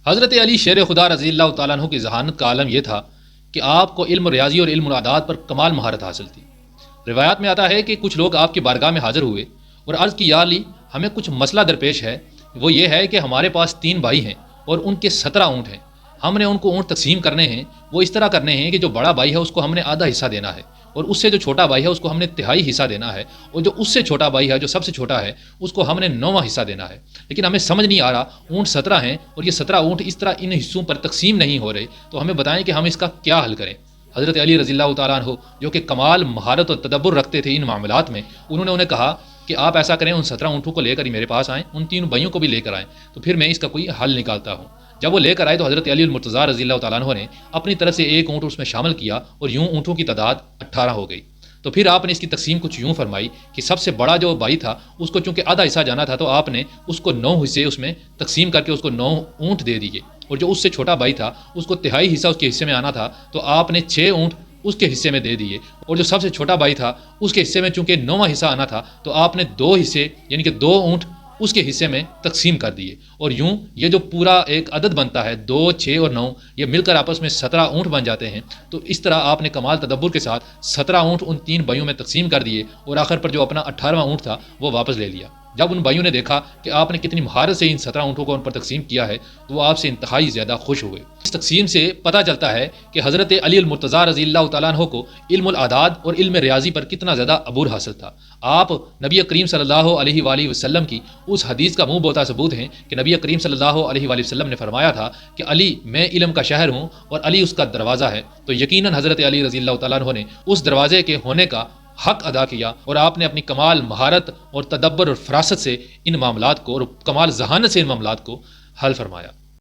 حضرت علی شیر خدا رضی اللہ تعالیٰ عنہ کی ذہانت کا عالم یہ تھا کہ آپ کو علم ریاضی اور علم العداد پر کمال مہارت حاصل تھی۔ روایات میں آتا ہے کہ کچھ لوگ آپ کی بارگاہ میں حاضر ہوئے اور عرض کی یا علی ہمیں کچھ مسئلہ درپیش ہے، وہ یہ ہے کہ ہمارے پاس 3 بھائی ہیں اور ان کے 17 اونٹ ہیں، ہم نے ان کو اونٹ تقسیم کرنے ہیں، وہ اس طرح کرنے ہیں کہ جو بڑا بھائی ہے اس کو ہم نے آدھا حصہ دینا ہے اور اس سے جو چھوٹا بھائی ہے اس کو ہم نے تہائی حصہ دینا ہے، اور جو اس سے چھوٹا بھائی ہے جو سب سے چھوٹا ہے اس کو ہم نے 9واں حصہ دینا ہے۔ لیکن ہمیں سمجھ نہیں آ رہا، اونٹ 17 ہیں اور یہ 17 اونٹ اس طرح ان حصوں پر تقسیم نہیں ہو رہے، تو ہمیں بتائیں کہ ہم اس کا کیا حل کریں۔ حضرت علی رضی اللہ تعالیٰ عنہ جو کہ کمال مہارت اور تدبر رکھتے تھے ان معاملات میں، انہوں نے انہیں کہا کہ آپ ایسا کریں، ان 17 اونٹوں کو لے کر ہی میرے پاس آئیں، ان 3 بھائیوں کو بھی لے کر آئیں، تو پھر میں اس کا کوئی حل نکالتا ہوں۔ جب وہ لے کر آئے تو حضرت علی المرتضیٰ رضی اللہ تعالیٰ عنہ نے اپنی طرف سے ایک اونٹ اس میں شامل کیا اور یوں اونٹوں کی تعداد 18 ہو گئی۔ تو پھر آپ نے اس کی تقسیم کچھ یوں فرمائی کہ سب سے بڑا جو بھائی تھا اس کو چونکہ آدھا حصہ جانا تھا تو آپ نے اس کو 9 حصے اس میں تقسیم کر کے اس کو 9 اونٹ دے دیے، اور جو اس سے چھوٹا بھائی تھا اس کو تہائی حصہ اس کے حصے میں آنا تھا تو آپ نے 6 اونٹ اس کے حصے میں دے دیے، اور جو سب سے چھوٹا بھائی تھا اس کے حصے میں چونکہ 9واں حصہ آنا تھا تو آپ نے 2 حصے یعنی کہ 2 اونٹ اس کے حصے میں تقسیم کر دیے، اور یوں یہ جو پورا ایک عدد بنتا ہے 2، 6 اور 9 یہ مل کر آپس میں 17 اونٹ بن جاتے ہیں۔ تو اس طرح آپ نے کمال تدبر کے ساتھ 17 اونٹ ان 3 بھائیوں میں تقسیم کر دیے، اور آخر پر جو اپنا 18واں اونٹ تھا وہ واپس لے لیا۔ جب ان بھائیوں نے دیکھا کہ آپ نے کتنی مہارت سے ان 17 اونٹوں کو ان پر تقسیم کیا ہے تو وہ آپ سے انتہائی زیادہ خوش ہوئے۔ اس تقسیم سے پتہ چلتا ہے کہ حضرت علی المرتضیٰ رضی اللہ تعالیٰ عنہ کو علم العداد اور علم ریاضی پر کتنا زیادہ عبور حاصل تھا۔ آپ نبی کریم صلی اللہ علیہ وآلہ وسلم کی اس حدیث کا منہ بوتا ثبوت ہیں کہ نبی کریم صلی اللہ علیہ وآلہ وسلم نے فرمایا تھا کہ علی میں علم کا شہر ہوں اور علی اس کا دروازہ ہے، تو یقیناً حضرت علی رضی اللہ تعالیٰ عنہ نے اس دروازے کے ہونے کا حق ادا کیا، اور آپ نے اپنی کمال مہارت اور تدبر اور فراست سے ان معاملات کو اور کمال ذہانت سے ان معاملات کو حل فرمایا۔